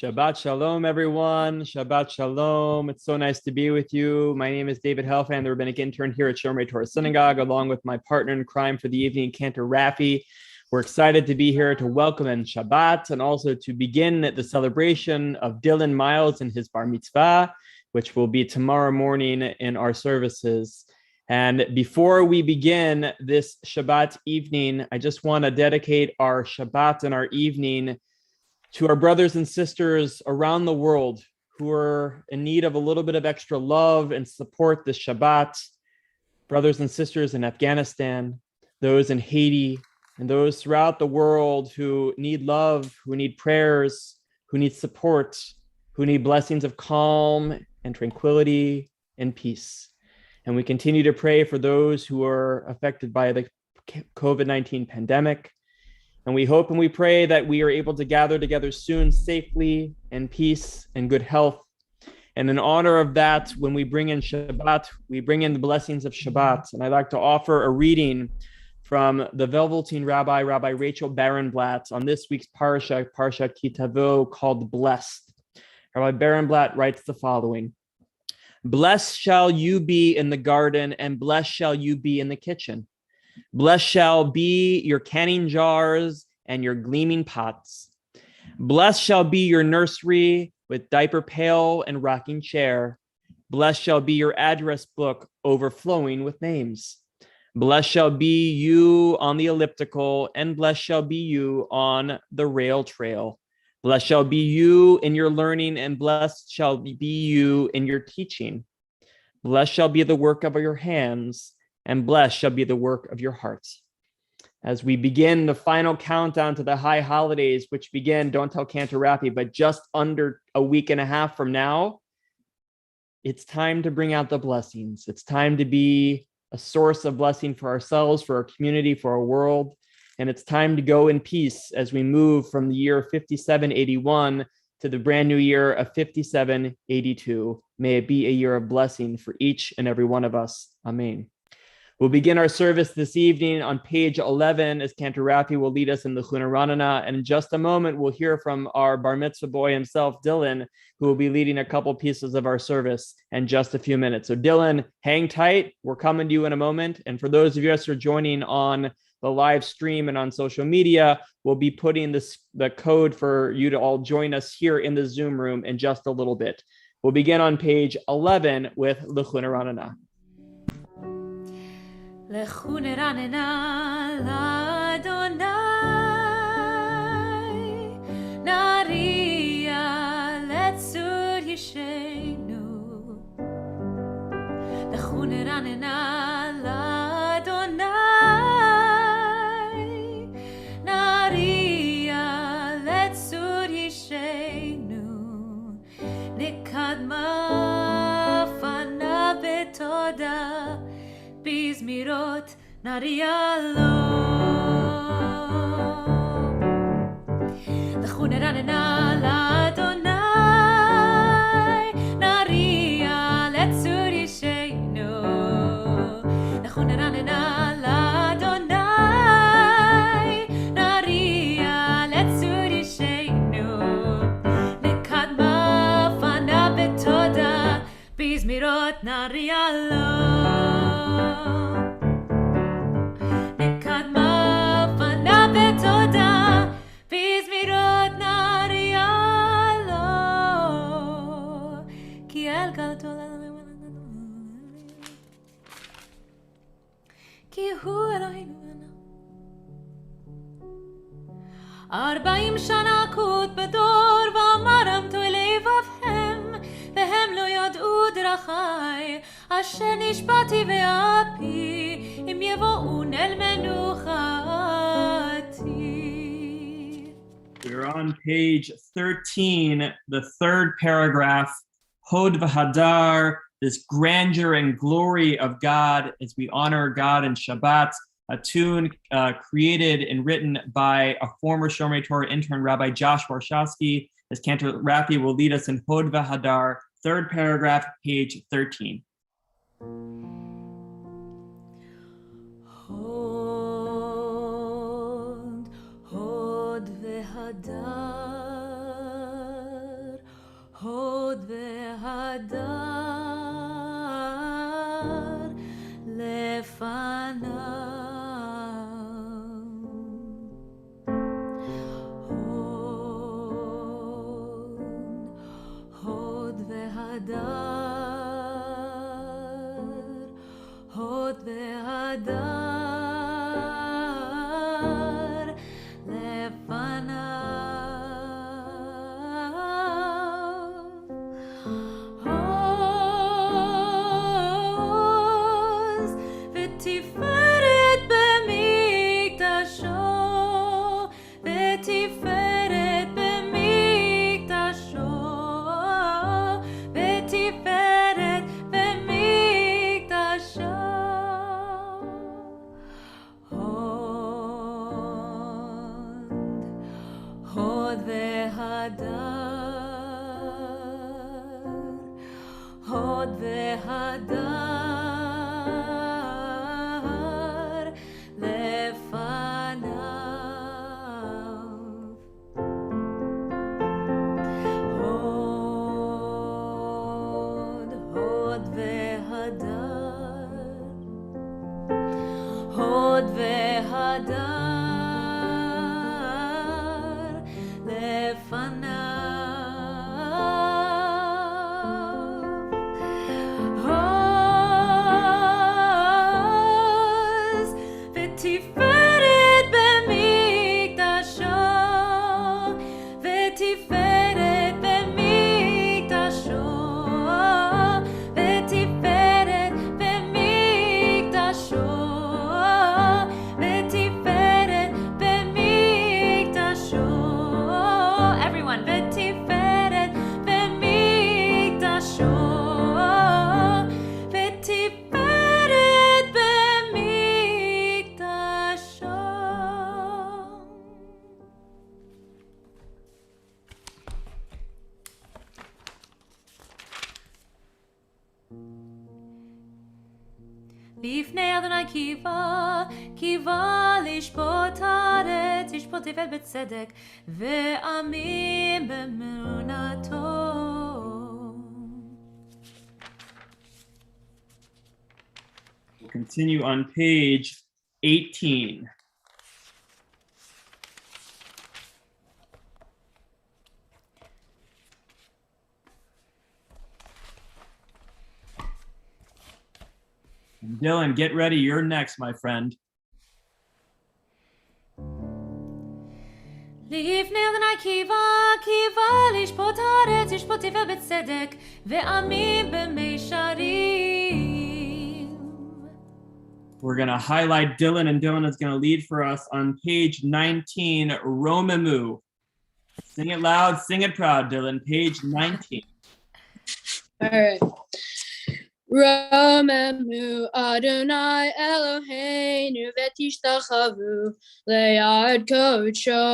Shabbat Shalom, everyone. Shabbat Shalom. It's so nice to be with you. My name is David Helfand, the rabbinic intern here at Shomrei Torah Synagogue, along with my partner in crime for the evening, Cantor Raffi. We're excited to be here to welcome in Shabbat and also to begin the celebration of Dylan Miles and his bar mitzvah, which will be tomorrow morning in our services. And before we begin this Shabbat evening, I just want to dedicate our Shabbat and our evening to our brothers and sisters around the world who are in need of a little bit of extra love and support this Shabbat. Brothers and sisters in Afghanistan, those in Haiti, and those throughout the world who need love, who need prayers, who need support, who need blessings of calm and tranquility and peace. And we continue to pray for those who are affected by the COVID-19 pandemic. And we hope and we pray that we are able to gather together soon, safely, in peace and good health. And in honor of that, when we bring in Shabbat, we bring in the blessings of Shabbat. And I'd like to offer a reading from the Velveteen Rabbi, Rabbi Rachel Barenblatt, on this week's Parsha Ki Tavo, called Blessed. Rabbi Barenblatt writes the following: "Blessed shall you be in the garden, and blessed shall you be in the kitchen. Blessed shall be your canning jars and your gleaming pots. Blessed shall be your nursery with diaper pail and rocking chair. Blessed shall be your address book overflowing with names. Blessed shall be you on the elliptical, and blessed shall be you on the rail trail. Blessed shall be you in your learning, and blessed shall be you in your teaching. Blessed shall be the work of your hands, and blessed shall be the work of your hearts." As we begin the final countdown to the high holidays, which begin, don't tell Cantor Raffi, but just under a week and a half from now, it's time to bring out the blessings. It's time to be a source of blessing for ourselves, for our community, for our world. And it's time to go in peace as we move from the year 5781 to the brand new year of 5782. May it be a year of blessing for each and every one of us. Amen. We'll begin our service this evening on page 11 as Cantor Raffi will lead us in the Chuna Ranana. And in just a moment, we'll hear from our bar mitzvah boy himself, Dylan, who will be leading a couple pieces of our service in just a few minutes. So Dylan, hang tight. We're coming to you in a moment. And for those of you who are joining on the live stream and on social media, we'll be putting the code for you to all join us here in the Zoom room in just a little bit. We'll begin on page 11 with the Chuna Ranana. לכו נרננה לאדוני, נריע לצור ישנו. לכו נרננה לאדוני, נריע לצור ישנו. נקדמה פניו בתודה, בזמירות נריע לו. לכו נרננה לאדוני, נריע לצור ישנו. לכו נרננה לאדוני, נריע לצור ישנו. נקדמה פניו בתודה, בזמירות נריע לו. נקדמה פניו בתודה, בזמירות נריע לו. כי אל גלתו כי הוא אלוהינו. 40 שנה כות בדור, ואמרם תו לבבהם, והם לא ידעו דרכי, אשר נשבעתי ואפי, אם יבואון אל מנוחתי. We're on page 13, the third paragraph, Hod v'Hadar, this grandeur and glory of God as we honor God in Shabbat, a tune created and written by a former Shomrei Torah intern, Rabbi Josh Warshawski, as Cantor Raffi will lead us in Hod v'Hadar, third paragraph, page 13. Hod v'Hadar, הוד והדר לפניו. הוד והדר, הוד והדר לפניו. עוז ותפארת במקדשו, ותפארת במקדשו, ותפארת במקדשו. הוד והדר, הוד והדר לפניו. הוד והדר, הוד והדר לפניו. עוז ותפארת במקדשו, ותפארת במקדשו, ותפארת במקדשו, ותפארת במקדשו. Everyone, ותפארת במקדשו, ותפארת במקדשו. לפני אדוני קיווה לשפוט הארץ, לשפוט תבל בצדק ועמים באמונתו. We'll continue on page 18. Dylan, get ready. You're next, my friend. לפני אדוני קיווה לשפוט הארץ, לשפוט תבל בצדק ועמים במישרים. We're going to highlight Dylan, and Dylan is going to lead for us on page 19, Romemu. Sing it loud, sing it proud, Dylan. Page 19. All right. Romemu Adonai Eloheinu v'tishtachavu le'ad kodsho.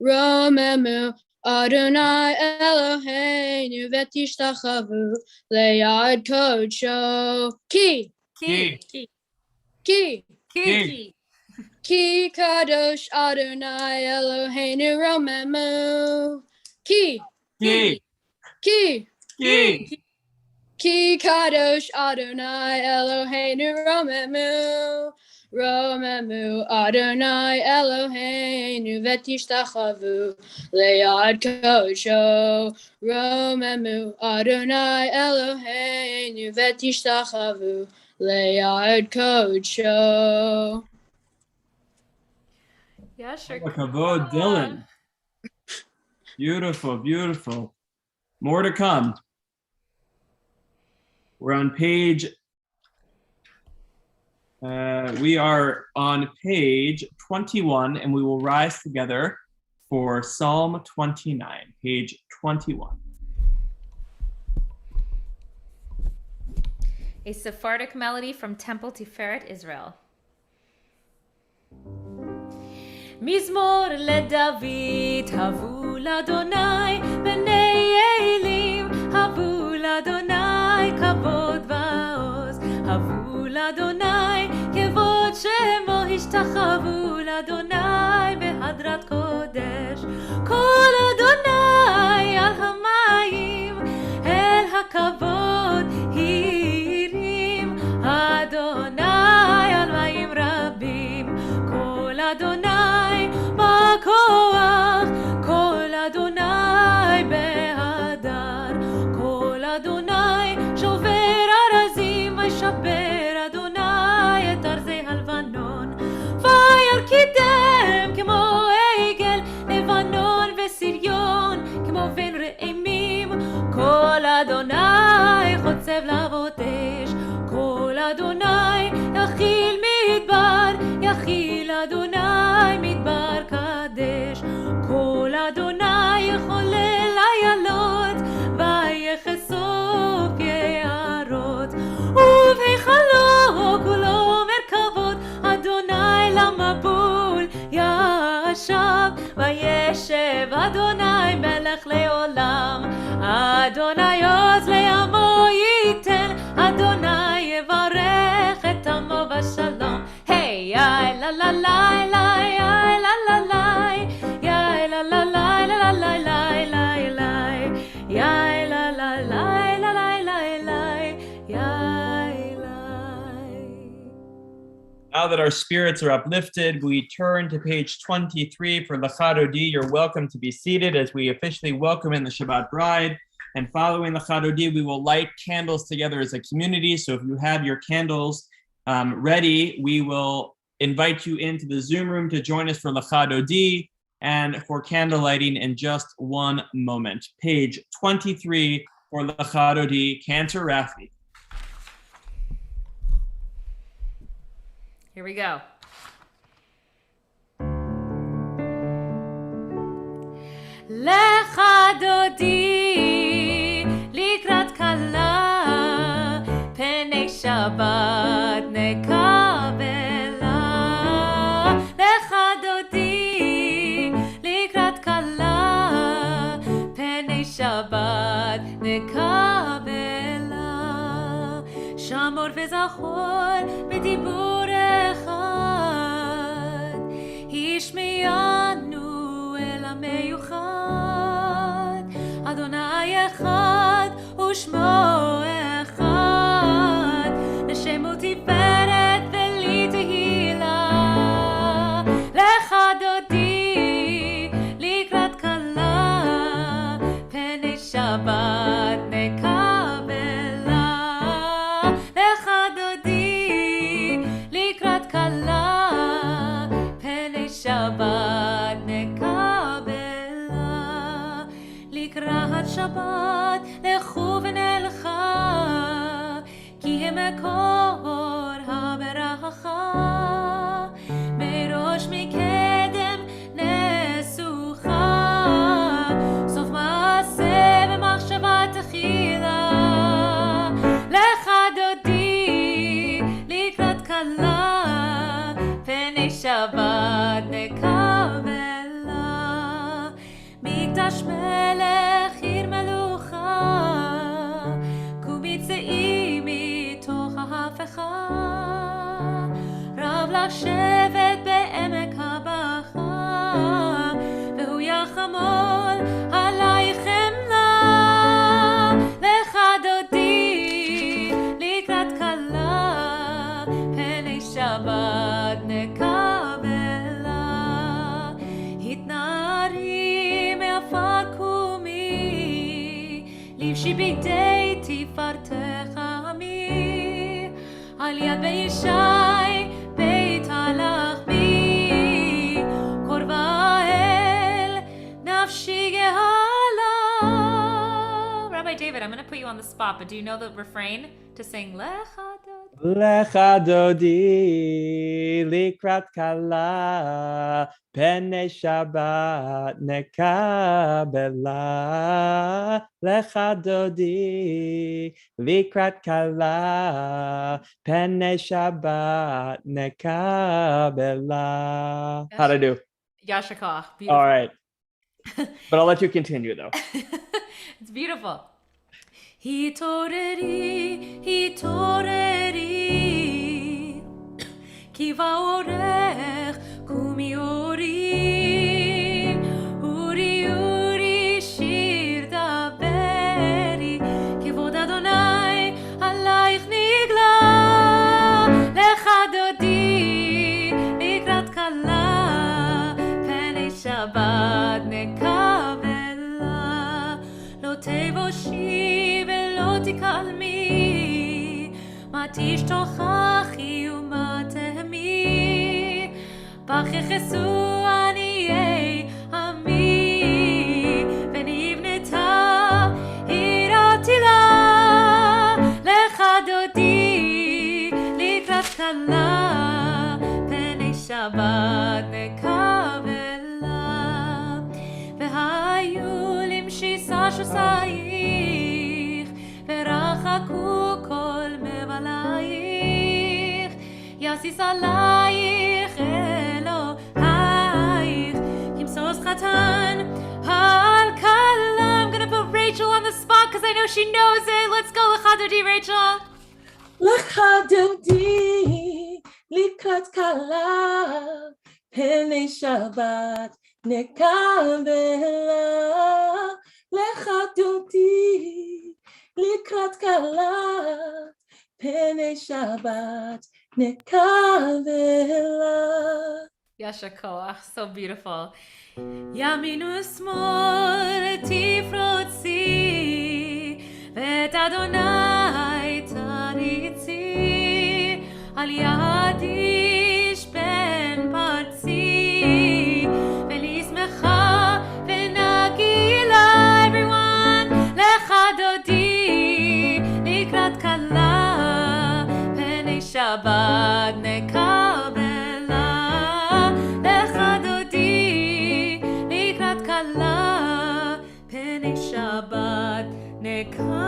Romemu Adonai Eloheinu v'tishtachavu le'ad kodsho. Ki kadosh Adonai Eloheinu Romemu. Ki kadosh Adonai Eloheinu Romemu. Romemu Adonai Eloheinu v'tishtachavu le'ad kodsho. Romemu Adonai Eloheinu v'tishtachavu le'ad kodsho. Yeah, sure. Kavod, Dylan. Beautiful, beautiful. More to come. We're on page, we are on page 21, and we will rise together for Psalm 29, page 21. A Sephardic melody from Temple Tiferet, Israel. מזמור לדוד, הבו לאדוני, בני אלים, הבו לאדוני, כבוד ועוז, הבו לאדוני, כבוד שמו, השתחוו לאדוני, בהדרת קודש, כל אדוני על המים, כל אדוני יחולל איילות, ויחשוף יערות, ובהיכלו כולו מרכבות, אדוני למבול ישב, וישב אדוני מלך לעולם, אדוני עוז לעמו ייתן, אדוני יברך את עמו בשלום. היי, יאי לה לה לה לה, יאי לה לה לה, יאי לה לה לה לה לה לה לה לה, יאי לה לה לה לה לה לה לה, יאי לה. Now that our spirits are uplifted, we turn to page 23 for Lecha Dodi. You're welcome to be seated as we officially welcome in the Shabbat bride. And following Lecha Dodi, we will light candles together as a community. So if you have your candles ready, we will invite you into the Zoom room to join us for Lecha Dodi and for candle lighting in just one moment. Page 23 for Lecha Dodi, Cantor Rafi. Here we go. Lecha Dodi לקראת כלה, פני שבת נקבלה. Lecha Dodi לקראת כלה, פני שבת נקבלה. שמור וזכור בדיבור אחד, השמיענו אל המיוחד, אדוני אחד ושמו אחד, לשם ותפארת ולי תהילה. Lecha Dodi לקראת כלה, פני שבת נקבלה. Lecha Dodi לקראת כלה, פני שבת נקבלה. לקראת שבת לכו ונלכה, כי הם מקור הברכה. מראש מקדם נסוכה, סוף מעשה במחשבה תחילה. Lecha Dodi לקראת כלה, פני שבת נקבלה. מקדש מלך עיר מלוכה, קומי צאי מתוך ההפכה. רב לשבת בעמק הבכה, והוא יחמול עלייך חמלה. Lecha Dodi לקראת כלה, פני שבת נקבלה. התנערי מעפר קומי, לבשי בגדי תפארתך עמי, על יד בישי בית הלחמי, קורבה אל נפשי גהלה. Rabbi David, I'm going to put you on the spot, but do you know the refrain to sing Lecha Dodi? Lecha Dodi לקראת כלה, פני שבת נקבלה. Lecha Dodi לקראת כלה, פני שבת נקבלה. How'd I do? Yashikah. All right. But I'll let you continue though. It's beautiful. התעוררי, התעוררי, כי באורך קומי אורי, אורי אורי שיר דברי, כבוד אדוני עלייך נגלה. Lecha Dodi לקראת כלה, פני שבת נקבלה. לא תבושי ולא תקלמי, מה תשתוכחי ומה תהמי, בך יחסו עניי עמי, ונבנתה עיר עתילה. Lecha Dodi לקראת כלה, פני שבת נקבלה. שוסייך ורחקו כל מבלייך יסיס עלייך אלוהייך כמסוס חתן על כלה. I'm gonna put Rachel on the spot because I know she knows it. Let's go לחדודי Rachel. לחדודי לקראת כלה פני שבת נקבלה. לחדודי לקראת כלה פני שבת נקבלה. Yasha koach, so beautiful. ימין ושמאל תפרוצי ואת אדוני תריצי על יד איש בן פרצי ולשמחה ונגילה. Everyone לחדודי לקראת כלה פני שבת נקבלה. לחדודי לקראת כלה פני שבת נקבלה.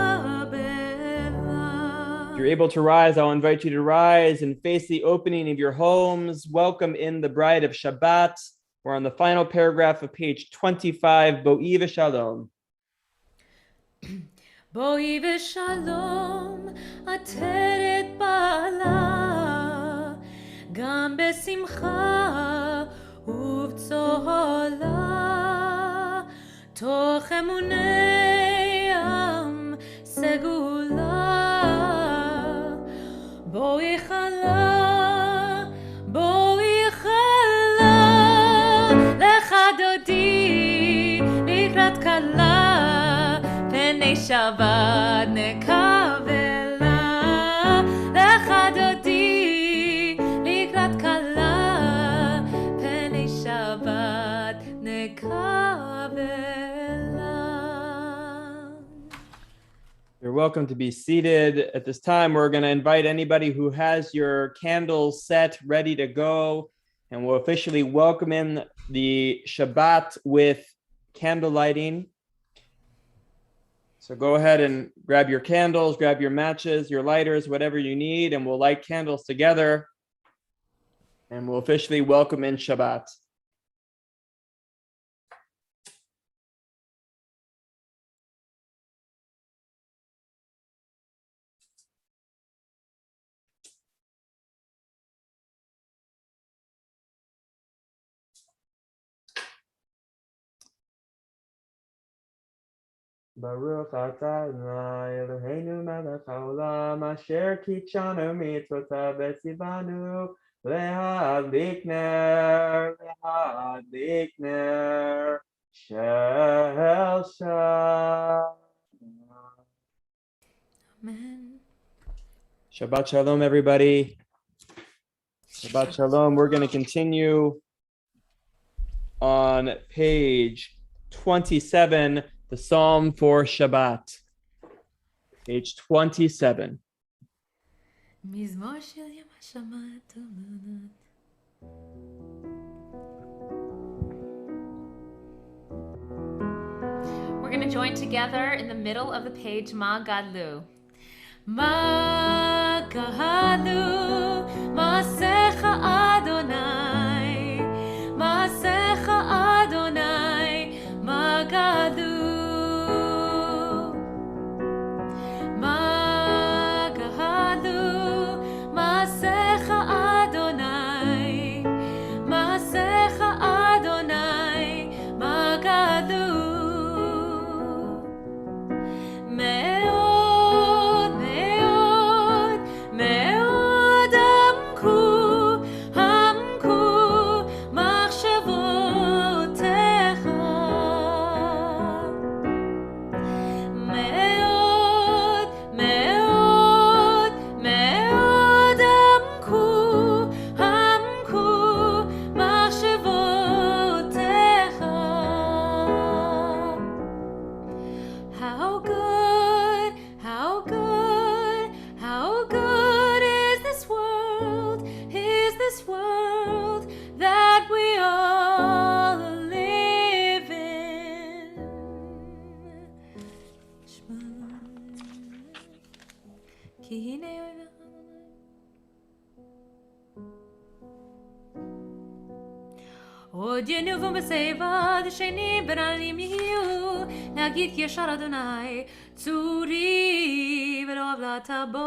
If you're able to rise, I'll invite you to rise and face the opening of your homes. Welcome in the bride of Shabbat. We're on the final paragraph of page 25. Bo'i v'shalom. בואי ושלום עטרת בעלה גם בשמחה ובצהלה תוך אמוני עם סגולה. בואי חלה בואי חלה לחדודי לקראת כלה פני שבת נקבלה. לחדודי לקראת כלה פני שבת נקבלה. You're welcome to be seated. At this time, we're going to invite anybody who has your candles set ready to go, and we'll officially welcome in the Shabbat with candle lighting. So go ahead and grab your candles, grab your matches, your lighters, whatever you need, and we'll light candles together. And we'll officially welcome in Shabbat. Baruch atah Adonai Eloheinu melech haolam asher kitshanu mitzvotav v'tzivanu lehadlik ner shel Shabbat. Amen. Shabbat shalom, everybody. Shabbat shalom. We're going to continue on page 27. The Psalm for Shabbat, page 27. מזמור של יום השבת ומנות. We're going to join together in the middle of the page, Ma Gadlu. Ma Gadlu, Ma'asecha Adonai, Ma'asecha Adonai, Ma Gadlu. מאוד מאוד עמקו עוד ינובו בשיבד שני ברעלים יהיו להגיד כי ישר אדוני צורי ולא עוולת בו.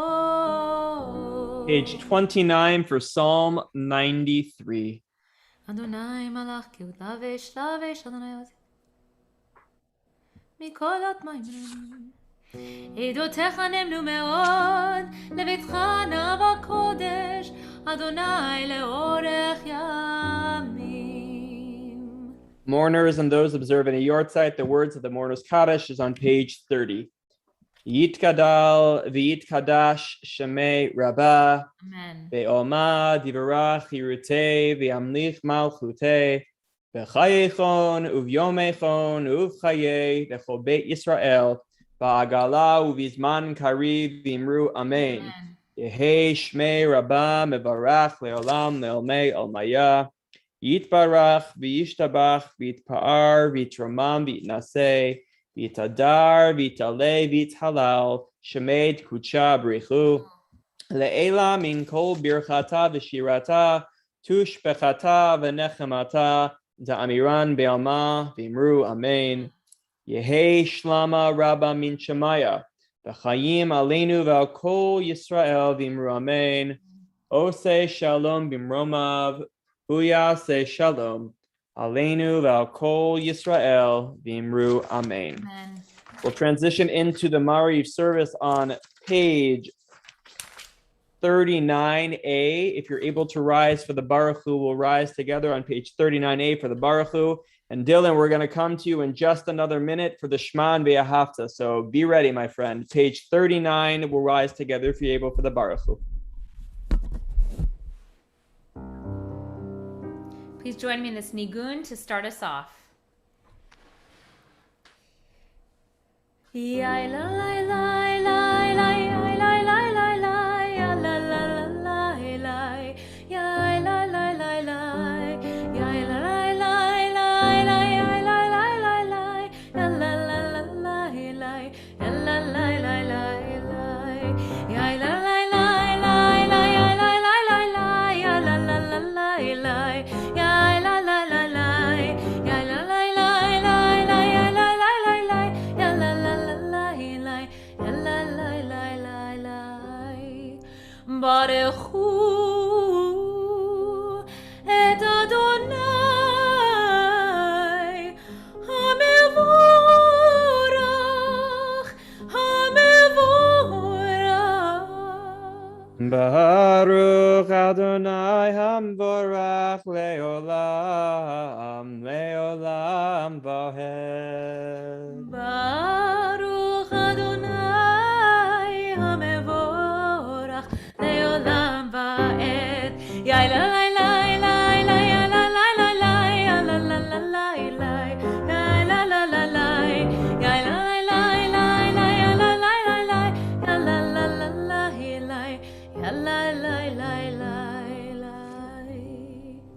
Page 29 for Psalm 93. אדוני מלך גאות לבש לבש אדוני עוז מכל הטמאים עדותיך נאמנו מאוד לביתך נא בקודש אדוני לאורך ימים. Mourners and those observing a yortzeit, the words of the mourner's Kaddish is on page 30. Yitkadal v'yitkadash shemei Rabbah Amen. ve'oma divarach hirutei v'amlich malchutei v'chayechon uv'yomechon uv'chayei v'chol beit Yisrael v'agala uv'izman kariv v'imru amen. Yehei shmei Rabbah mevarach le'olam le'olmei olmaya Yitbarach v'yishtabach v'yitpa'ar v'yitramam v'yitnaseh v'yitadar v'yitaleh v'yithalal shemed kucha b'richu le'ela min kol birchata v'shirata tushbechata v'nechemata za'amiran be'alma v'imru amen. Yehei shlama rabba min shemaya v'chayim aleinu v'al kol Yisrael v'imru amen. Oseh shalom b'mromav Uyase shalom, aleinu v'al kol Yisrael v'imru amen. Amen. We'll transition into the Mariv service on page 39a. If you're able to rise for the Baruch Hu, we'll rise together on page 39a for the Baruch Hu. And Dylan, we're going to come to you in just another minute for the Shema and V'Ahavta. So be ready, my friend. Page 39, we'll rise together if you're able for the Baruch Hu. Please join me in this nigun to start us off. Baruch Hu et Adonai Hamevorach Hamevorach Baruch Adonai Hamvorach Leolam Leolam Vahed. Baruch Adonai Hamevorach Leolam Vaed. Ya la la la la la ya la la la la ya la la la la la ya la la la la ya la la la la ya la la la la ya la la la la ya la la la la.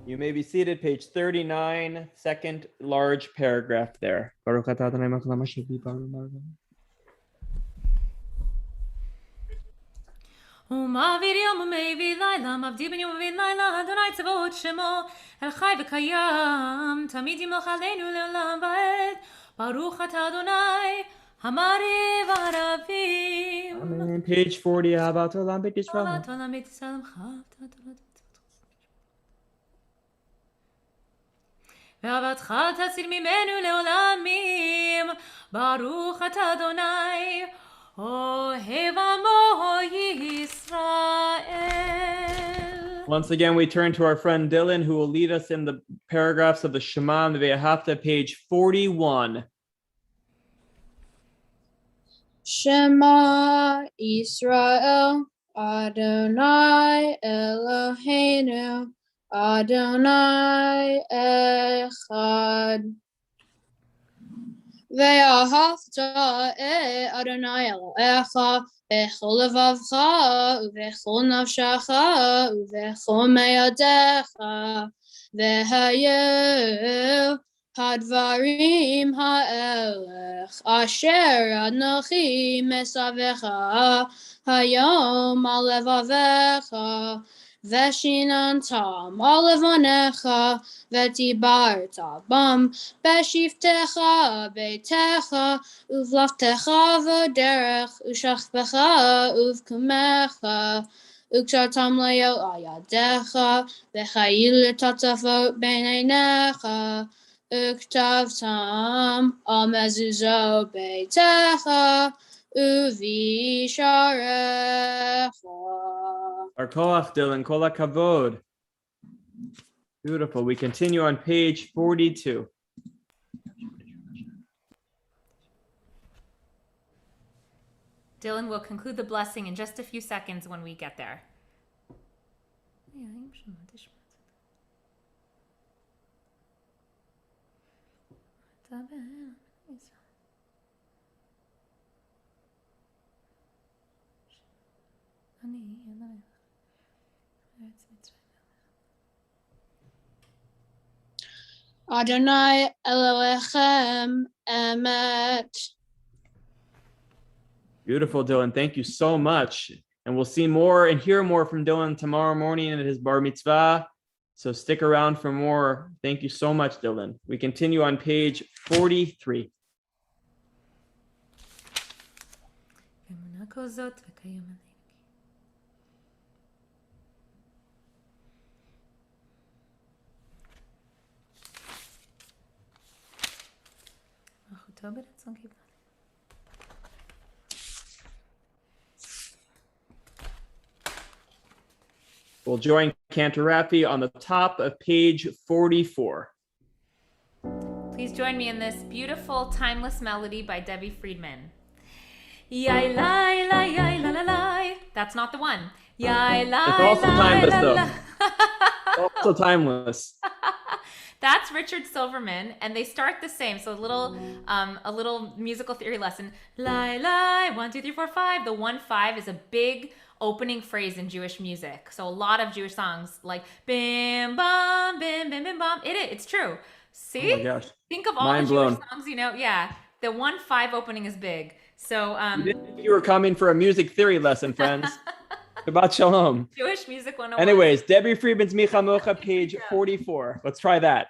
You may be seated, page 39, second large paragraph there. Baruch atah Adonai melech haolam asher b'yitbarach. ומעביר יום ומעביר לילה, מבדיל בין יום ובין לילה, אדוני צבאות שמו, אל חי וקיים, תמיד ימלוך עלינו לעולם ועד. ברוך אתה אדוני, המעריב ערבים. Amen. Page 40, אהבת עולם בית ישראל. אהבת עולם בית ישראל עמך, ואהבתך תסיר ממנו לעולמים. ברוך אתה אדוני, אוהב עמו ישראל. Once again, we turn to our friend Dylan, who will lead us in the paragraphs of the Shema and the V'Ahavta, page 41. Shema Yisrael, Adonai Eloheinu, Adonai Echad. Ve'ahavta et Adonai Elohecha bechol levavcha uvechol nafshecha uvechol meyadecha ve'hayu hadvarim ha'elech asher anochi mesavecha hayom al levavecha ושיננתם על לבניך, ודיברת בם, בשבתך ביתך, ובלבתך בדרך, ושכבך ובקומך, וקשרתם ליל על ידיך, וחיל תצפות בין עיניך, וכתבתם על מזוזות ביתך, ובשעריך. Arkoach, Dylan, kol hakavod. Beautiful. We continue on page 42. Dylan will conclude the blessing in just a few seconds when we get there. Adonai Elohechem Emet. Beautiful, Dylan. Thank you so much. And we'll see more and hear more from Dylan tomorrow morning at his bar mitzvah. So stick around for more. Thank you so much, Dylan. We continue on page 43. We'll join Cantor Rafi on the top of page 44. Please join me in this beautiful, timeless melody by Debbie Friedman. Yai lai lai yai la la lai. That's not the one. Yai lai. It's also timeless, though. Also timeless. That's Richard Silverman, and they start the same. So a little musical theory lesson. Lai lai 1 2 3 4 5. The 1 5 is a big opening phrase in Jewish music. So a lot of Jewish songs like bim bam bim bim bim bam. It's true. See? Oh my gosh. Think of all Mind the Jewish blown. songs, yeah. The 1 5 opening is big. So You didn't think you were coming for a music theory lesson, friends. Shabbat shalom. Jewish music 101. Anyways, Debbie Friedman's Micha Mocha, page 44. Let's try that.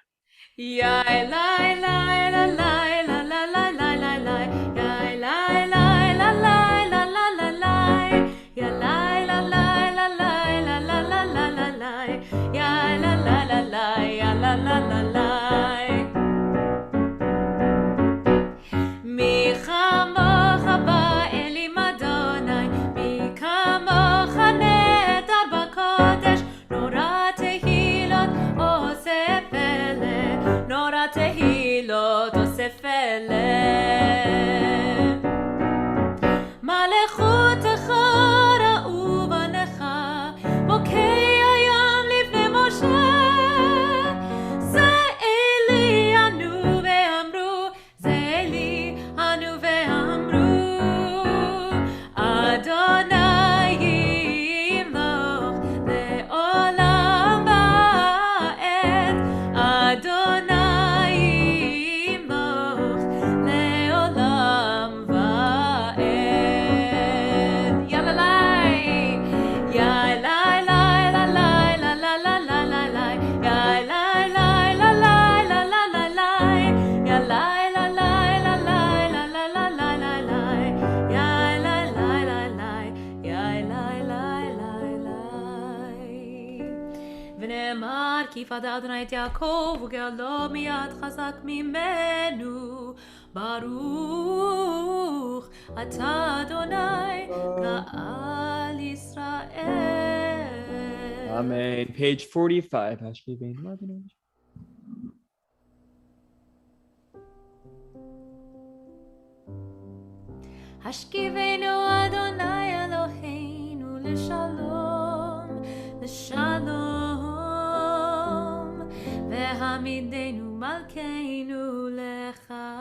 Yai lai lai la lai la la la la la la. Yai lai lai la lai la la la la. Ya lai la lai la lai la la la la la la. Ya la la la la ya la la la la. Mi chamocha ba'elim Adonai, mi kamocha netar b'kodesh, nora tehilot osef ele, nora tehilot osef ele. Malechutecha ra'u banecha, bokei hayam livnei Moshe. Ze eli anu ve'amru, ze eli anu ve'amru. Adonai yimloch le'olam va'ed. Adonai yimloch le'olam va'ed. Yalalai, yalai lai la lai la la la la la lai, yalai lai la lai la la la lai, yalai la lai la lai la la la la la lai, yalai lai la lai, yalai lai lai lai. ונאמר כי יפדה אדוני את יעקב וגאלו מיד חזק ממנו. ברוך אתה אדוני גאל ישראל. Amen. Page 45. Hashki Bein Marvin. השכיבנו אדוני אלוהינו לשלום, לשלום, והעמידנו מלכנו לחיים.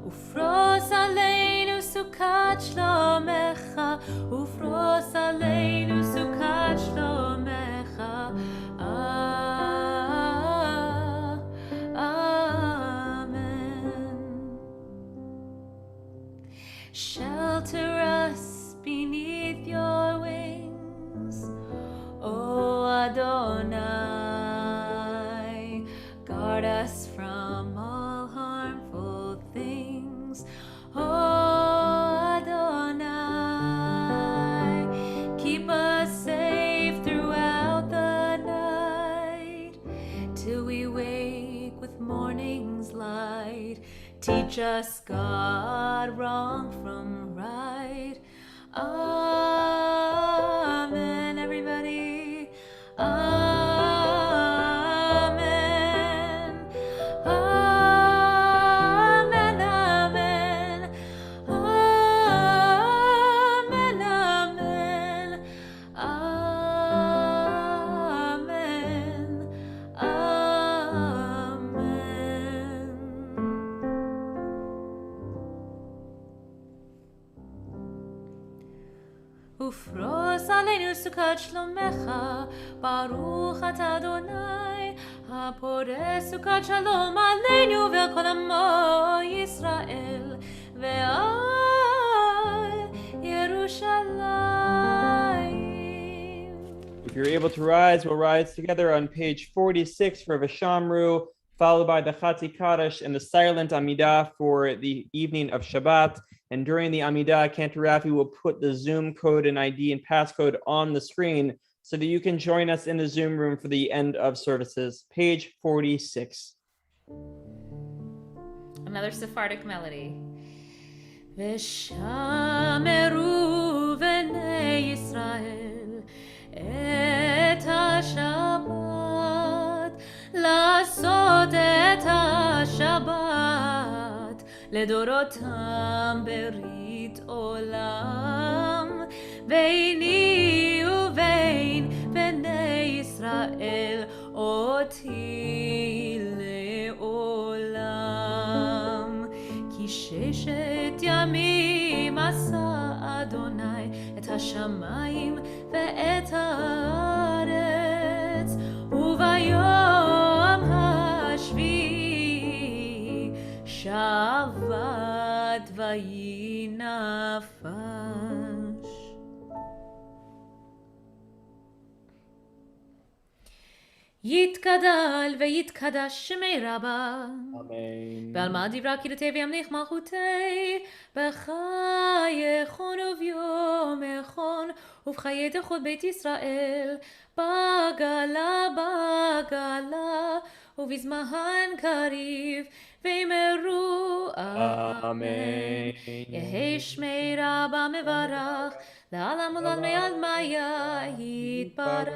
ופרוס עלינו סוכת שלומך, ופרוס עלינו סוכת שלומך. Amen. Shelter us beneath guard us from all harmful things. Oh Adonai, keep us safe throughout the night, till we wake with morning's light. Teach us, God, wrong from right. Amen, everybody. Amen. Amen, amen. Amen, amen. Amen. Amen. ופרוס עלינו סוכת שלומך, ברוך אתה אדוני, הפורס סוכת שלום עלינו ועל כל עמו ישראל, ועל ירושלים. If you're able to rise, we'll rise together on page 46 for Vishamru, followed by the Chatzi Kaddish and the silent Amidah for the evening of Shabbat. And during the Amidah, Cantor Rafi will put the Zoom code and ID and passcode on the screen so that you can join us in the Zoom room for the end of services. Page 46. Another Sephardic melody. ושמרו בני ישראל את השבת, לעשות את השבת לדורותם ברית עולם, ביני ובין בני ישראל אותי לעולם. כי ששת ימים עשה אדוני את השמיים ואת הארץ, וביום השביעי שבת ויהי נפש. יתגדל ויתקדש שמי רבה, ועל מה דברה כי דתי וימליך מלכותי, בחייכון וביום איכון ובחיי דחות בית ישראל, בגלה בגלה ובזמן קריב ואמרו אמן. יהי שמי רבה מברך, לעולם עולם מעל מיה יתברך.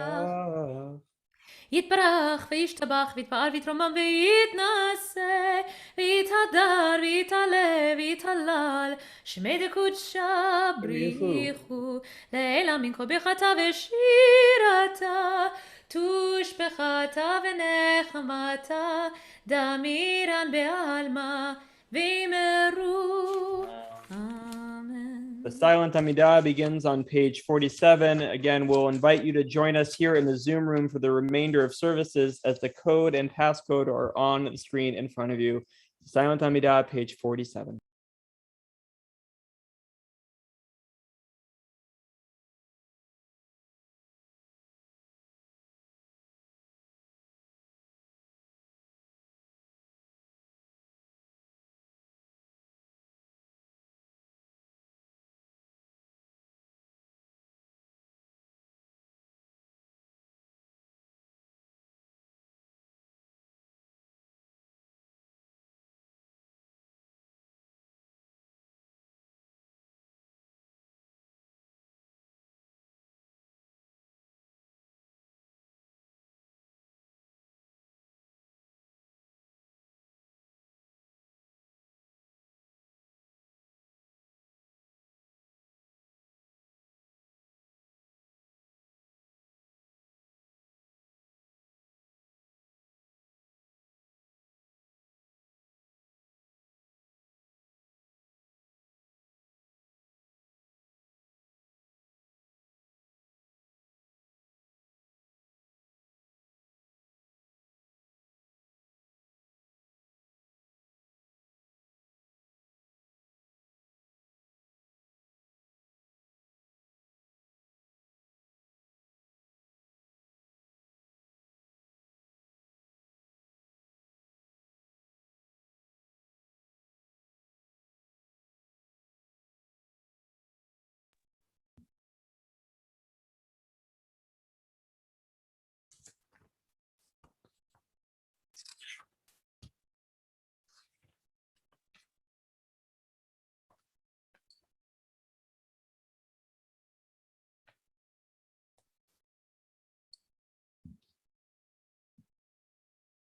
יתברך וישתבח ויתפאר ויתרומם ויתנשא ויתהדר ויתעלה ויתהלל, שמי דקודשה בריחו לעילא מן כל ברכתה ושירתה, תושבחתה ונחמתה, דמירן בעלמא ואמרו אמן. The silent Amidah begins on page 47. Again, we'll invite you to join us here in the Zoom room for the remainder of services as the code and passcode are on the screen in front of you. Silent Amidah, page 47.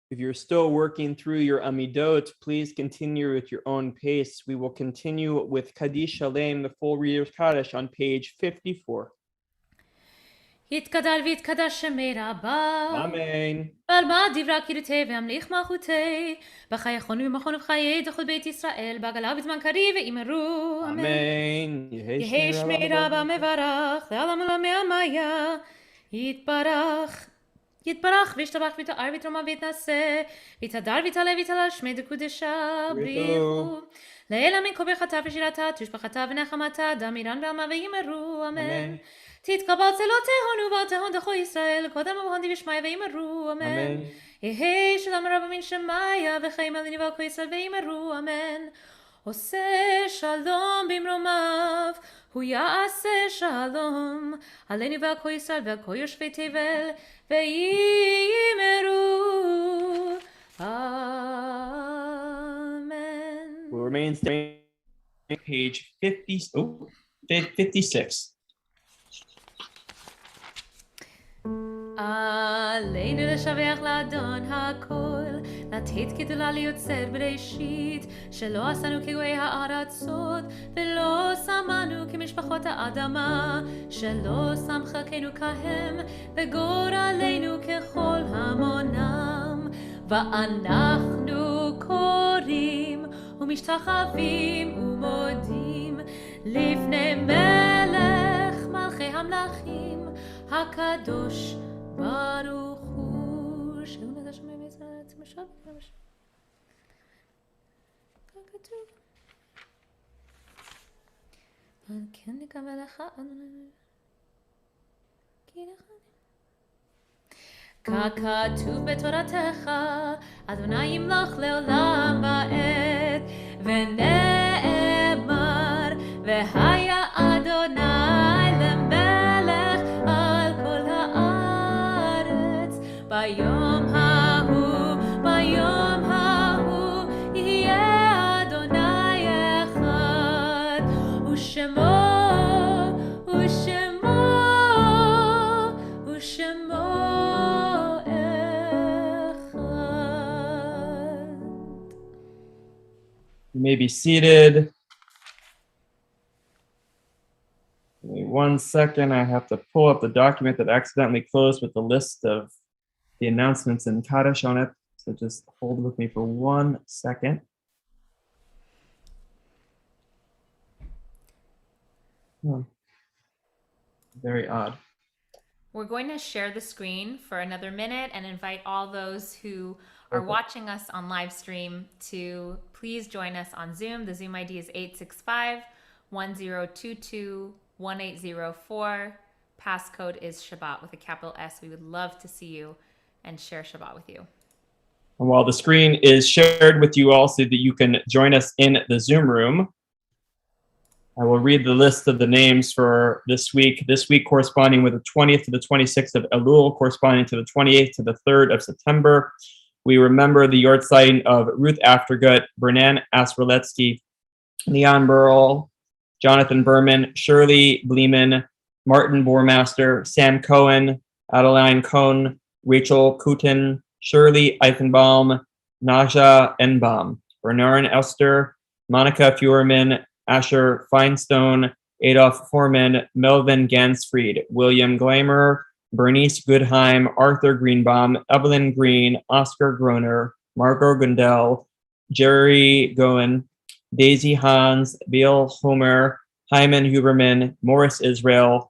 If you're still working through your Amidot, please continue at your own pace. We will continue with Kaddish Shalem, the full reader of Kaddish, on page 54. יתגדל ויתקדש שמי רבה. Amen. ועלמא דברה קידותי והמליך מלכותי. בחיי יכון ובמכון ובחיי דחות בית ישראל. בעגלה ובזמן קריב ואמרו. Amen. יהי שמי רבה מברך. לעולם עולם מהמיה. יתברך. יתברך וישתבח ויתאר ויתרומם ויתנשא. ויתהדר ויתעלה ויתהלל שמי דקודשה. בריחו. לעילה מן כל ברכתה ושירתה. תשבחתה ונחמתה. דמירן ועלמא ואמרו. אמן. תתקבל צלותיהון ובתיהון דחו ישראל, קודם ובהון די ושמיא ואמרו אמן. יהי שלום רב מן שמיה וחיים על ניבה כל ישראל ואמרו אמן. עושה שלום במרומיו, הוא יעשה שלום, עלינו ועל כל ישראל ועל כל יושבי תבל, ואמרו אמן. We'll remain standing on page 56. עלינו לשבח לאדון הכל, לתת גדולה ליוצר בראשית, שלא עשינו כגויי הארצות, ולא שמנו כמשפחות האדמה, שלא שם חלקנו כהם, וגורלנו ככל המונם. ואנחנו קוראים ומשתחווים ומודים לפני מלך מלכי המלכים הקדוש ברוך הוא. שאול את השמיים וישראל את משל וכמשל. ככתוב. על כן נקווה לך אדוני. כי לך ככתוב בתורתך, אדוני ימלוך לעולם ועד, ונאמר, והיה אדוני למלך על כל הארץ. ביום ההוא יהיה אדוני אחד, ושמו You may be seated. Give me 1 second. I have to pull up the document that accidentally closed with the list of the announcements in Kaddish on it. So just hold with me for 1 second. Oh. Very odd. We're going to share the screen for another minute and invite all those who are watching us on live stream to please join us on Zoom. The Zoom ID is 865-1022-1804. Passcode is Shabbat with a capital S. We would love to see you and share Shabbat with you. And while the screen is shared with you all so that you can join us in the Zoom room, I will read the list of the names for this week. This week corresponding with the 20th to the 26th of Elul, corresponding to the 28th to the 3rd of September. We remember the yahrzeit of Ruth Aftergut, Bernan Asroletsky, Leon Burrell, Jonathan Berman, Shirley Bleeman, Martin Bormaster, Sam Cohen, Adeline Cohn, Rachel Kutin, Shirley Eichenbaum, Naja Enbaum, Bernard Elster, Monica Fuhrman, Asher Feinstone, Adolf Foreman, Melvin Gansfried, William Glamer, Bernice Goodheim, Arthur Greenbaum, Evelyn Green, Oscar Groner, Margot Gundel, Jerry Goen, Daisy Hans, Bill Homer, Hyman Huberman, Morris Israel,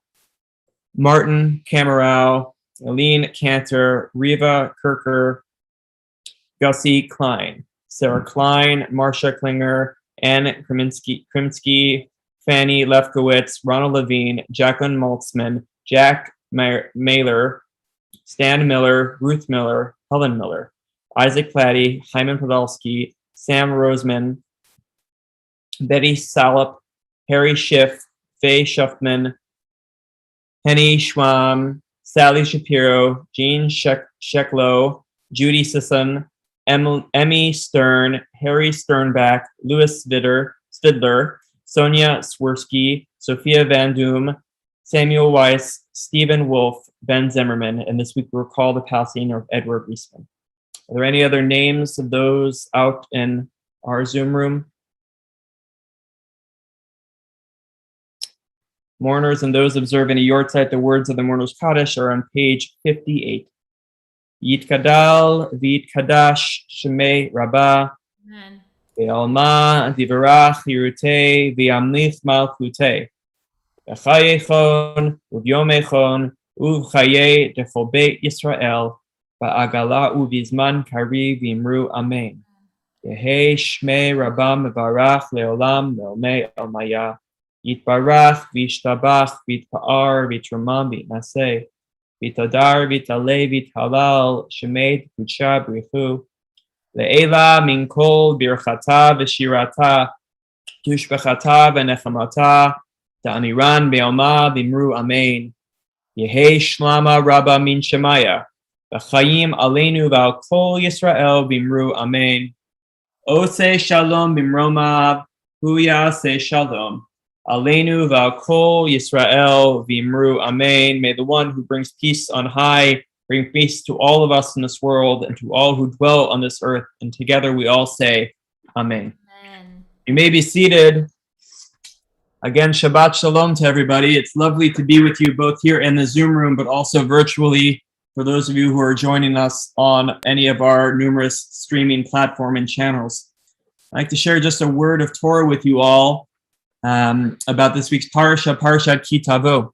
Martin Camerau, Aline Cantor, Riva Kirker, Gussie Klein, Sarah Klein, Marcia Klinger, Anne Krimsky, Fanny Lefkowitz, Ronald Levine, Jacqueline Maltzman, Jack Mailer, Stan Miller, Ruth Miller, Helen Miller, Isaac Platty, Hyman Podolsky, Sam Roseman, Betty Salop, Harry Schiff, Faye Schuffman, Henny Schwam, Sally Shapiro, Jean Sheklow, Judy Sisson, Emmy Stern, Harry Sternbach, Louis Stidler, Sonia Swirsky, Sophia Van Doom, Samuel Weiss, Stephen Wolf, Ben Zimmerman, and this week we recall the passing of Edward Reisman. Are there any other names of those out in our Zoom room? Mourners and those observing a yortzeit, the words of the Mourners Kaddish are on page 58. Yitkadal v'yitkadash shemei Rabbah Amen. ve'alma divarach yirutei v'yamlich malchutei v'chayechon uvyomechon uvchaye dechol beit Yisrael va'agala uvizman kari v'imru amen. Yehi shmei Rabbah mevarach leolam leomei almaya yitbarach v'yishtabach v'yitpa'ar v'yitramam v'yitnaseh Vitadar, Vitale, Vitalal, Shemed, Kucha, Brichu, Le'ela, Minkol, Birchata, Veshirata, Tushbechata, Venechamata, Ta'aniran, Be'alma, Vimru, Amen. Yehe Shlama, Rabba, Min Shemaya, V'chaim, Aleinu, V'al Kol Yisrael, Vimru, Amen. Ose Shalom, Bimromav, Huya, Se Shalom. Aleinu v'al kol Yisrael v'imru amen. May the one who brings peace on high bring peace to all of us in this world and to all who dwell on this earth. And together we all say, Amen. Amen. You may be seated. Again, Shabbat Shalom to everybody. It's lovely to be with you both here in the Zoom room, but also virtually for those of you who are joining us on any of our numerous streaming platform and channels. I'd like to share just a word of Torah with you all about this week's Parsha, Parshat Ki Tavo.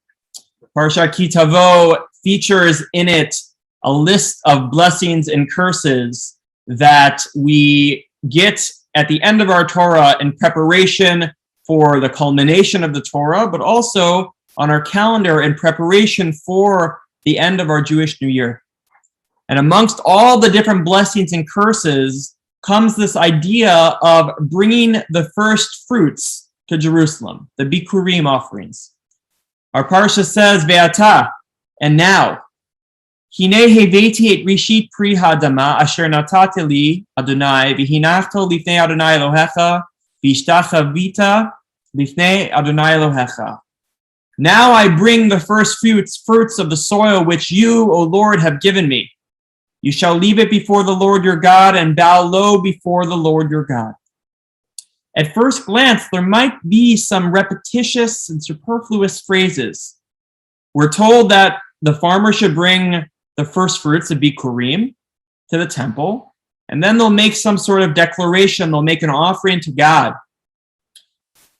Parshat Ki Tavo features in it a list of blessings and curses that we get at the end of our Torah in preparation for the culmination of the Torah, but also on our calendar in preparation for the end of our Jewish New Year. And amongst all the different blessings and curses comes this idea of bringing the first fruits to Jerusalem, the Bikurim offerings. Our parsha says, Ve'ata, and now, Hine heveti et rishit pri ha'adama asher natati li Adonai v'hinachto lifnei Adonai Elohecha v'ishtachavita lifnei Adonai Elohecha. Now I bring the first fruits of the soil which you, O Lord, have given me. You shall leave it before the Lord your God and bow low before the Lord your God. At first glance, there might be some repetitious and superfluous phrases. We're told that the farmer should bring the first fruits of Bikurim to the temple, and then they'll make some sort of declaration. They'll make an offering to God.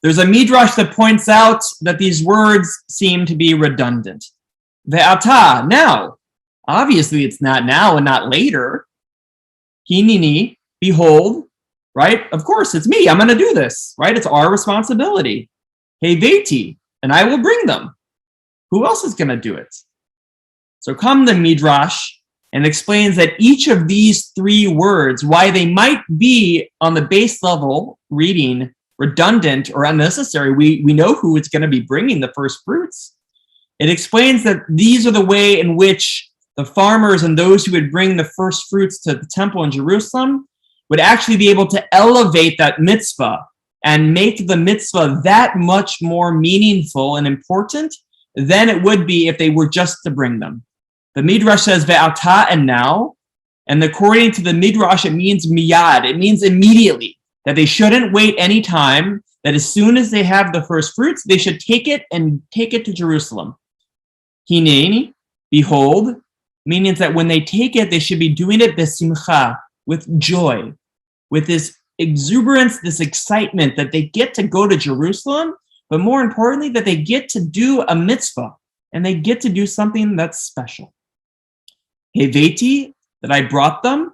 There's a midrash that points out that these words seem to be redundant. Ve'ata, now. Obviously, it's not now and not later. Hinini, behold. Right? Of course, it's me. I'm going to do this. Right? It's our responsibility. Heveti, and I will bring them. Who else is going to do it? So come the Midrash and explains that each of these three words, why they might be on the base level reading redundant or unnecessary, we know who is going to be bringing the first fruits. It explains that these are the way in which the farmers and those who would bring the first fruits to the temple in Jerusalem would actually be able to elevate that mitzvah and make the mitzvah that much more meaningful and important than it would be if they were just to bring them. The Midrash says, Ve'ata, and now, and according to the Midrash, it means miyad, it means immediately, that they shouldn't wait any time, that as soon as they have the first fruits, they should take it to Jerusalem. Hineni, behold, meaning that when they take it, they should be doing it besimcha, with joy, with this exuberance, this excitement that they get to go to Jerusalem, but more importantly, that they get to do a mitzvah and they get to do something that's special. Heveti, that I brought them,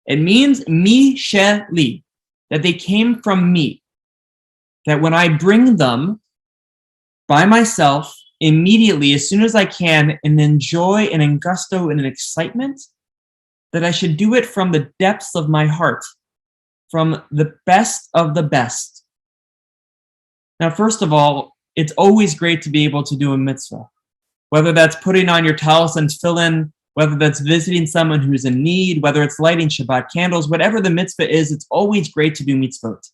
it means mi sheli, that they came from me. That when I bring them by myself, immediately, as soon as I can, and in joy and in gusto and in excitement, that I should do it from the depths of my heart, from the best of the best. Now, first of all, it's always great to be able to do a mitzvah, whether that's putting on your talis and tefillin, whether that's visiting someone who's in need, whether it's lighting Shabbat candles, whatever the mitzvah is, it's always great to do mitzvot.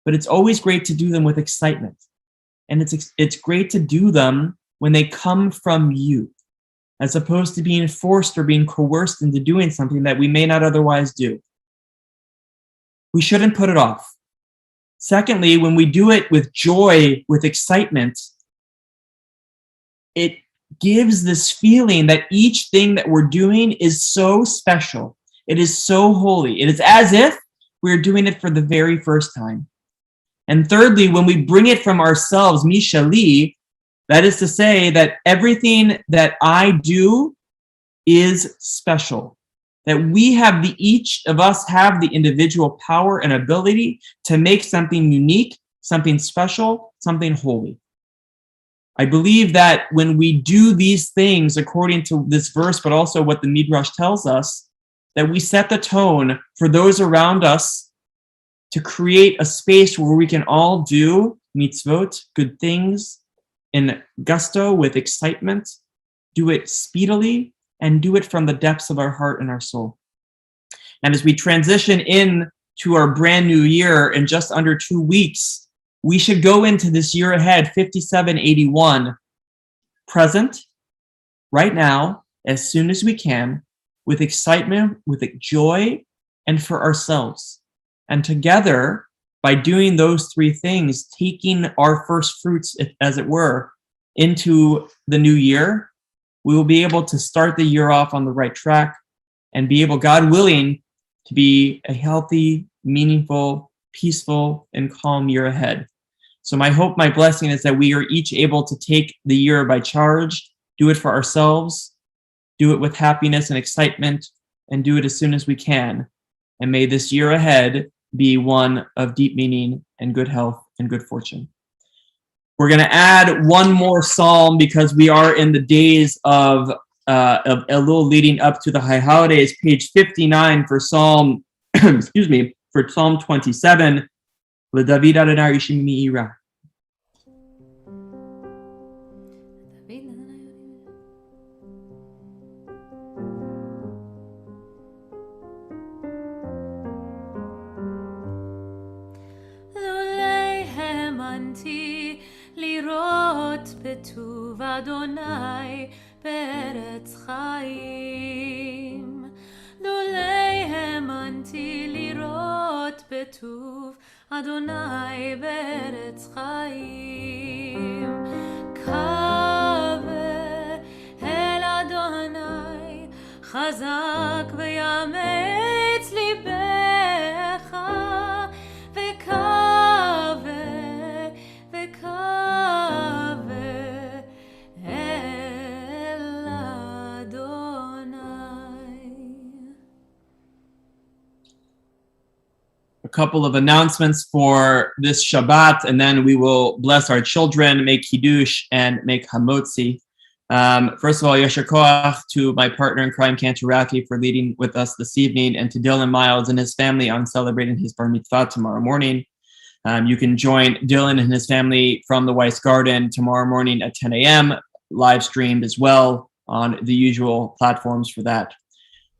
But it's always great to do them with excitement. And it's great to do them when they come from you. as opposed to being forced or being coerced into doing something that we may not otherwise do. We shouldn't put it off. Secondly, when we do it with joy, with excitement, it gives this feeling that each thing that we're doing is so special. It is so holy. It is as if we're doing it for the very first time. And thirdly, when we bring it from ourselves, mishali, that is to say that everything that I do is special. That we have each of us have the individual power and ability to make something unique, something special, something holy. I believe that when we do these things according to this verse, but also what the Midrash tells us, that we set the tone for those around us to create a space where we can all do mitzvot, good things, in gusto, with excitement, do it speedily, and do it from the depths of our heart and our soul. And as we transition in to our brand new year in just under 2 weeks, we should go into this year ahead, 5781, present, right now, as soon as we can, with excitement, with joy, and for ourselves. And together, by doing those three things, taking our first fruits, as it were, into the new year, we will be able to start the year off on the right track and be able, God willing, to be a healthy, meaningful, peaceful, and calm year ahead. So my hope, my blessing is that we are each able to take the year by charge, do it for ourselves, do it with happiness and excitement, and do it as soon as we can. And may this year ahead be one of deep meaning and good health and good fortune. We're going to add one more psalm because we are in the days of Elul leading up to the high holidays. Page 59 for Psalm, for Psalm 27. LeDavid Adonai Yishim Mi'ira. לראות בטוב אדוני בארץ חיים. לולי האמנתי לראות בטוב אדוני בארץ חיים. קווה אל אדוני חזק ויאמץ ליבך וקווה A couple of announcements for this Shabbat, and then we will bless our children, make Kiddush, and make Hamotzi. First of all, Yasher Koach to my partner in crime, Cantor Rafi, for leading with us this evening, and to Dylan Miles and his family on celebrating his Bar Mitzvah tomorrow morning. You can join Dylan and his family from the Weiss Garden tomorrow morning at 10 a.m., live streamed as well on the usual platforms for that.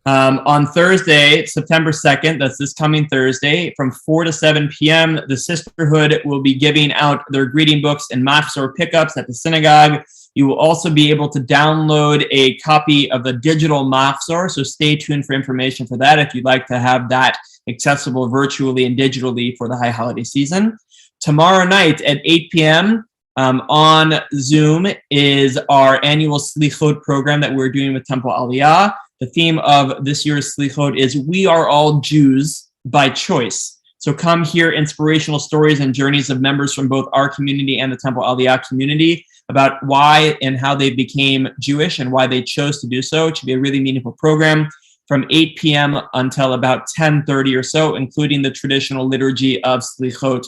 On Thursday, September 2nd, that's this coming Thursday, from 4 to 7 p.m., the Sisterhood will be giving out their greeting books and machzor pickups at the synagogue. You will also be able to download a copy of the digital machzor, so stay tuned for information for that if you'd like to have that accessible virtually and digitally for the high holiday season. Tomorrow night at 8 p.m. On Zoom is our annual Slichot program that we're doing with Temple Aliyah. The theme of this year's Slichot is We Are All Jews by Choice. So come hear inspirational stories and journeys of members from both our community and the Temple Aliyah community about why and how they became Jewish and why they chose to do so. It should be a really meaningful program from 8 p.m. until about 10:30 or so, including the traditional liturgy of Slichot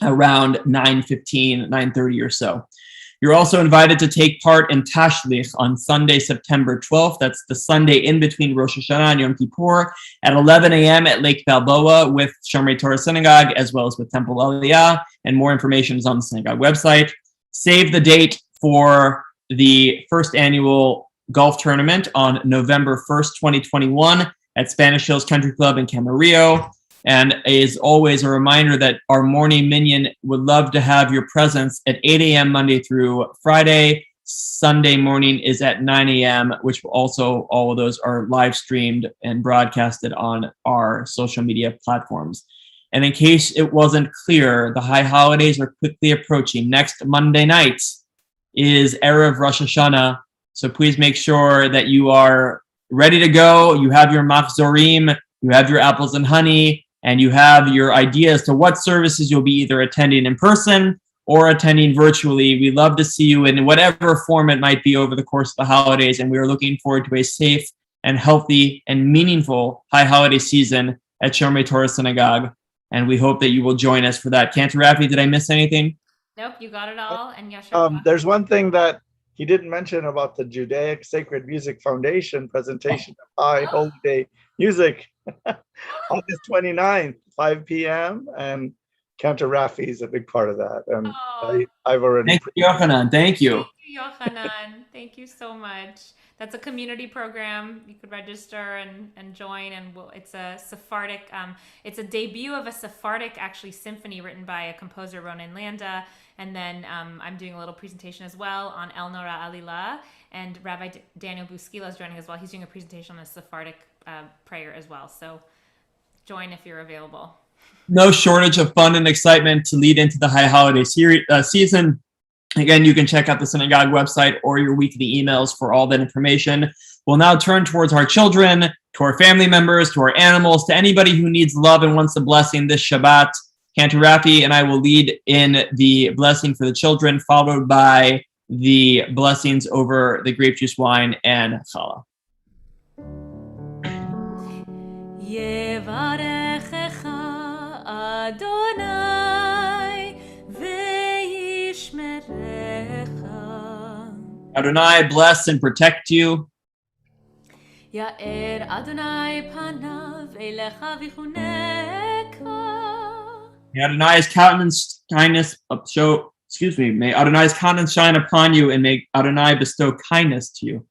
around 9:15, 9:30 or so. You're also invited to take part in Tashlich on Sunday, September 12th. That's the Sunday in between Rosh Hashanah and Yom Kippur at 11 a.m. at Lake Balboa with Shomrei Torah Synagogue, as well as with Temple Aliyah. And more information is on the synagogue website. Save the date for the first annual golf tournament on November 1st, 2021 at Spanish Hills Country Club in Camarillo. And as always, a reminder that our morning minyan would love to have your presence at 8 a.m. Monday through Friday, Sunday morning is at 9 a.m., which also all of those are live streamed and broadcasted on our social media platforms. And in case it wasn't clear, the high holidays are quickly approaching. Next Monday night is Erev Rosh Hashanah. So please make sure that you are ready to go. You have your machzorim, you have your apples and honey, and you have your idea as to what services you'll be either attending in person or attending virtually. We love to see you in whatever form it might be over the course of the holidays, and we are looking forward to a safe and healthy and meaningful high holiday season at Shomrei Torah Synagogue, and we hope that you will join us for that. Cantor Rafi, did I miss anything? Nope, you got it all. And Yasha. There's one thing that he didn't mention about the Judaic Sacred Music Foundation presentation of High Holy Day Music, August 29th, 5 p.m. And Cantor Rafi is a big part of that. And I've already. Thank you, Yochanan. Thank you. Thank you, Yochanan. Thank you so much. That's a community program. You could register and join. And it's a Sephardic, it's a debut of a Sephardic actually symphony written by a composer, Ronen Landa. And then I'm doing a little presentation as well on El Nora Alila. And Rabbi Daniel Buskila is joining as well. He's doing a presentation on a Sephardic prayer as well. So join if you're available. No shortage of fun and excitement to lead into the high holiday season. Again, you can check out the synagogue website or your weekly emails for all that information. We'll now turn towards our children, to our family members, to our animals, to anybody who needs love and wants a blessing this Shabbat. Cantor Rafi and I will lead in the blessing for the children, followed by the blessings over the grape juice, wine, and challah. Adonai ve'yishmerecha. Adonai bless and protect you. Ya'er Adonai panav elecha v'chuneka. May Adonai's countenance kindness may Adonai's countenance shine upon you, and may Adonai bestow kindness to you.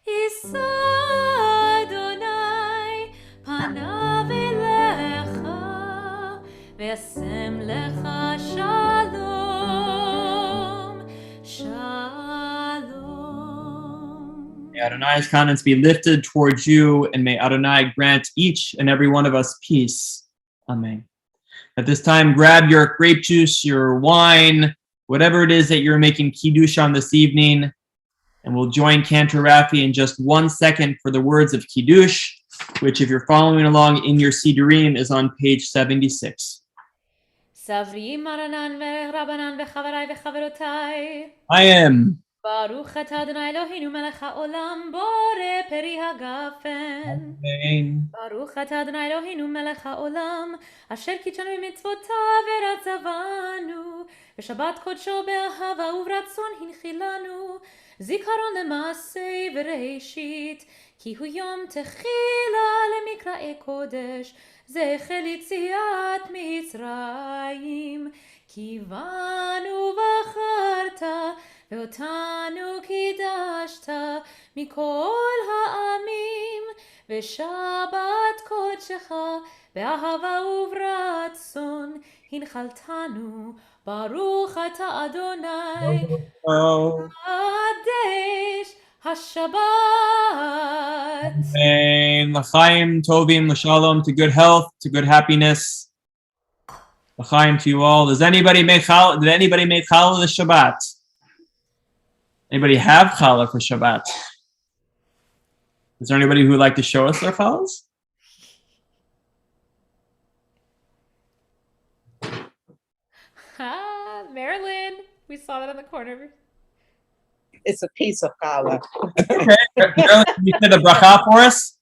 Yisa Adonai panav elecha ve'asem lecha shalom, shalom. May Adonai's countenance be lifted towards you, and may Adonai grant each and every one of us peace. Amen. At this time, grab your grape juice, your wine, whatever it is that you're making kiddush on this evening, and we'll join Cantor Rafi in just 1 second for the words of kiddush, which, if you're following along in your Sidurim, is on page 76. Savri maranan ve'rabanan ve'chavarai ve'chavarotai. I am. Baruch atah Adonai Eloheinu melech haolam borei peri hagafen. Amen. Baruch atah Adonai Eloheinu melech haolam asher kitshanu b'mitzvotav v'ratzavanu v'shabbat kodsho be'ahava u'v'ratzon hinchilanu zikaron le'masei v'reishit ki hu yom techila lemikraei kodesh zecher litziat mitzrayim kivanu v'acharta ואותנו קידשת מכל העמים ושבת קודשך באהבה וברצון הנחלתנו ברוך אתה אדוני קדש השבת. Amen. L'chaim tovim, l'shalom, to good health, to good happiness. L'chaim to you all. Did anybody make challah this Shabbat? Anybody have challah for Shabbat? Is there anybody who would like to show us their challahs? Marilyn, we saw that in the corner. It's a piece of challah. Okay. Marilyn, can you say the bracha for us?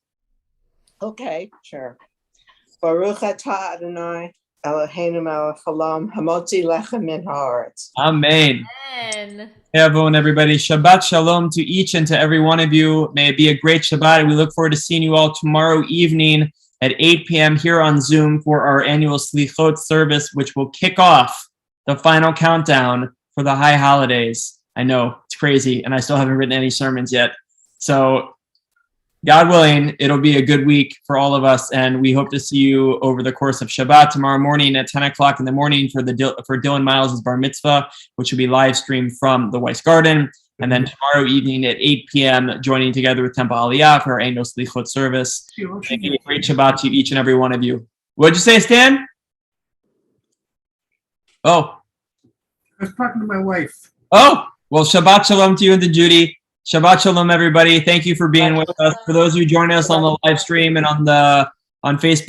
Okay, sure. Baruch atah Adonai Eloheinu melech haolam hamotzi lechem min haaretz. Amen. Amen. Hey everyone, everybody. Shabbat shalom to each and to every one of you. May it be a great Shabbat. And we look forward to seeing you all tomorrow evening at 8 p.m. here on Zoom for our annual Slichot service, which will kick off the final countdown for the high holidays. I know, it's crazy, and I still haven't written any sermons yet. So God willing, it'll be a good week for all of us, and we hope to see you over the course of Shabbat tomorrow morning at 10 o'clock in the morning for Dylan Miles' bar mitzvah, which will be live streamed from the Weiss Garden. And then tomorrow evening at 8 p.m., joining together with Temple Aliyah for our annual Slichot service. Thank you. Great Shabbat to each and every one of you. What'd you say, Stan? Oh. I was talking to my wife. Oh, well, Shabbat Shalom to you and to Judy. Shabbat Shalom, everybody. Thank you for being with us. For those of you joining us on the live stream and on Facebook.